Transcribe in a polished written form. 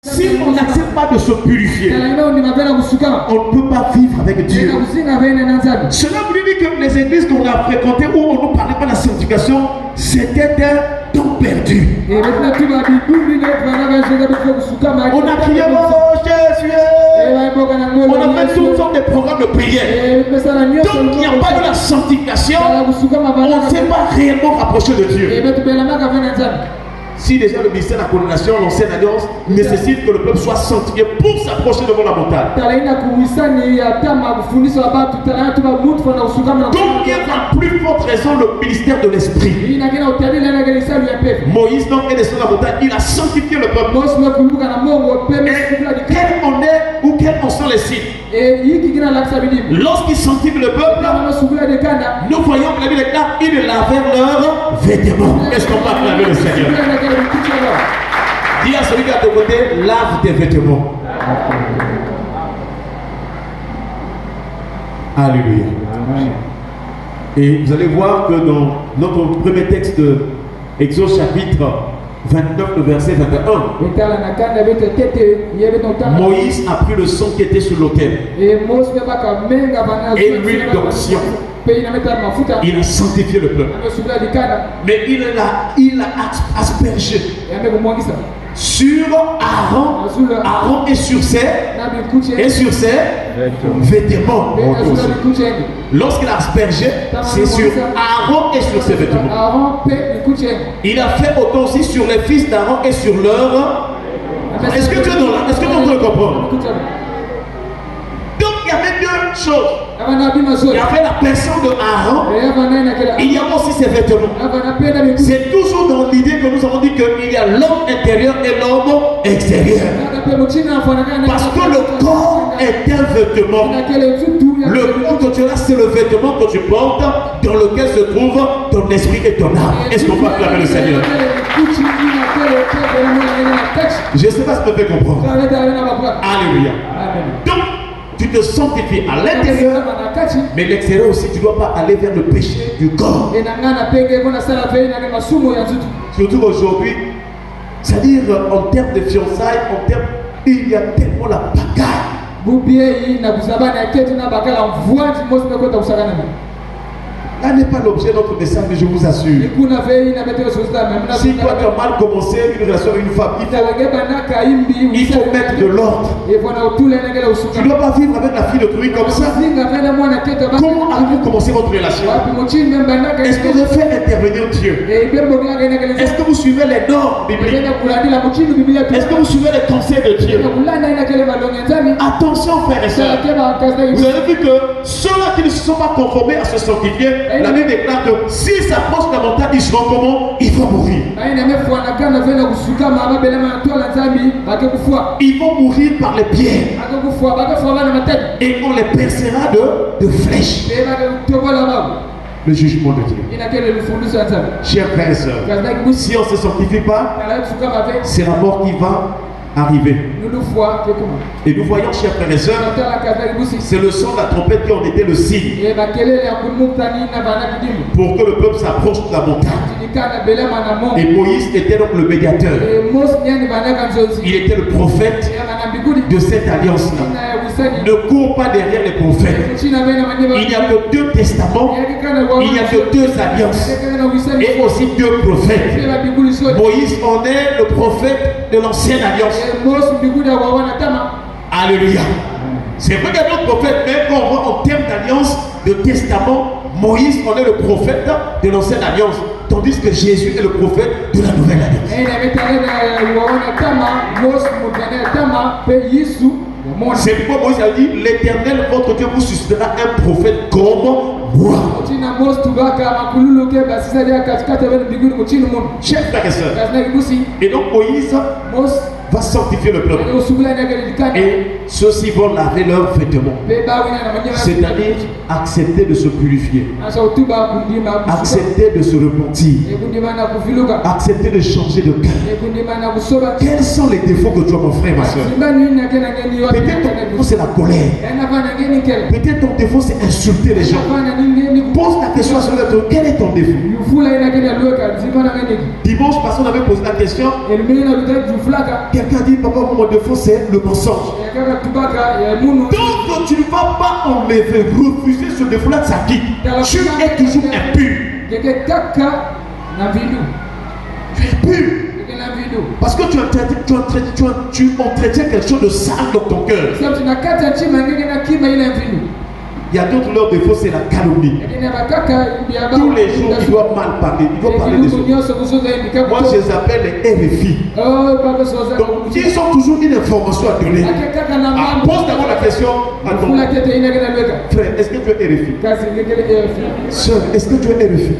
Si on n'accepte pas de se purifier, on ne peut pas vivre avec Dieu. Cela voulait dire que les églises qu'on a fréquentées où on ne parlait pas de la sanctification, c'était un temps perdu. On a crié, oh Jésus, on a fait toutes sortes de programmes de prière. Donc il n'y a pas de la sanctification, on ne s'est pas réellement rapproché de Dieu. Si déjà le ministère de la condamnation, l'ancienne alliance, nécessite que le peuple soit sanctifié pour s'approcher devant la montagne. Donc il y a la plus forte raison le ministère de l'esprit. Moïse donc est descendu de la montagne, il a sanctifié le peuple. Et quel en est ou quels en sont les signes? Lorsqu'il sanctifie le peuple, nous voyons que la Bible est là, ils lavèrent leurs vêtements. Est-ce qu'on va laver le Seigneur? Dis à celui qui est à ton côté, lave tes vêtements. Alléluia. Et vous allez voir que dans notre premier texte de Exode chapitre 29, le verset 21, Moïse a pris le sang qui était sur l'autel et l'huile d'onction. Il a sanctifié le peuple. Mais il a aspergé sur Aaron et sur ses vêtements. Lorsqu'il a aspergé, c'est sur Aaron et sur ses vêtements. Il a fait autant aussi sur les fils d'Aaron et sur leur. Est-ce que tu es dans là? Est-ce que tu es en train de comprendre? Donc il y avait deux choses. Il y avait la personne de Aaron, il y a aussi ses vêtements. C'est toujours dans l'idée que nous avons dit qu'il y a l'homme intérieur et l'homme extérieur. Parce que le corps est un vêtement. Le corps que tu as, c'est le vêtement que tu portes dans lequel se trouve ton esprit et ton âme. Est-ce qu'on peut acclamer le Seigneur? Je ne sais pas si tu peux comprendre. Alléluia. Donc, tu te sanctifies à l'intérieur, mais l'extérieur aussi, tu ne dois pas aller vers le péché du corps. Surtout aujourd'hui, c'est-à-dire en termes de fiançailles, il y a tellement la bagaille. Là n'est pas l'objet de notre message, mais je vous assure. Si toi tu as mal commencé une relation avec une femme, il faut mettre de l'ordre. Tu ne dois pas vivre avec la fille de truie comme ça. Comment avez-vous commencé votre relation? Est-ce que vous faites intervenir Dieu? Est-ce que vous suivez les normes bibliques? Est-ce que vous suivez les conseils de Dieu? Attention frères et sœurs. Vous avez vu que ceux-là qui ne se sont pas conformés à se sanctifier, la Bible déclare que s'ils s'approchent de la montagne, ils seront comment? Ils vont mourir. Ils vont mourir par les pierres. Et on les percera de flèches. Le jugement de Dieu. Chers frères et sœurs, si on ne se sanctifie pas, c'est la mort qui va arriver. Et nous voyons, chers frères et sœurs, c'est le son de la trompette qui en était le signe pour que le peuple s'approche de la montagne. Et Moïse était donc le médiateur. Il était le prophète de cette alliance-là. Ne cours pas derrière les prophètes. Il n'y a que 2 testaments, il n'y a que 2 alliances et aussi 2 prophètes. Moïse en est le prophète de l'ancienne alliance. Alléluia. C'est vrai qu'il y a d'autres prophètes, mais quand on voit en termes d'alliance, de testament, Moïse en est le prophète de l'ancienne alliance, tandis que Jésus est le prophète de la nouvelle alliance. C'est pourquoi Moïse a dit: l'Éternel votre Dieu vous suscitera un prophète comme moi. Chers frères et sœurs, et donc Moïse va sanctifier le peuple. Et ceux-ci vont laver leurs vêtements. C'est-à-dire accepter de se purifier. Accepter de se repentir. Accepter de changer de cœur. Quels sont les défauts que tu as, mon frère, ma soeur? Peut-être ton défaut c'est la colère. Peut-être ton défaut c'est insulter les gens. Pose la question à celui-là. Quel est ton défaut? Dimanche passé on avait posé la question. quelqu'un dit, papa, mon défaut, c'est le mensonge. Donc, tu ne vas pas enlever, refuser ce défaut-là de sa vie. Tu es toujours impur. Tu es pur. Parce que tu entretiens quelque chose de sale dans ton cœur. Il y a d'autres, leurs défauts, c'est la calomnie. Tous les jours, ils doivent mal parler. Ils doivent parler des autres. Moi, je les appelle les RFI. Donc, ils ont toujours une information à donner. Pose d'abord la question à ton frère, est-ce que tu es RFI? Sœur, est-ce que tu es RFI?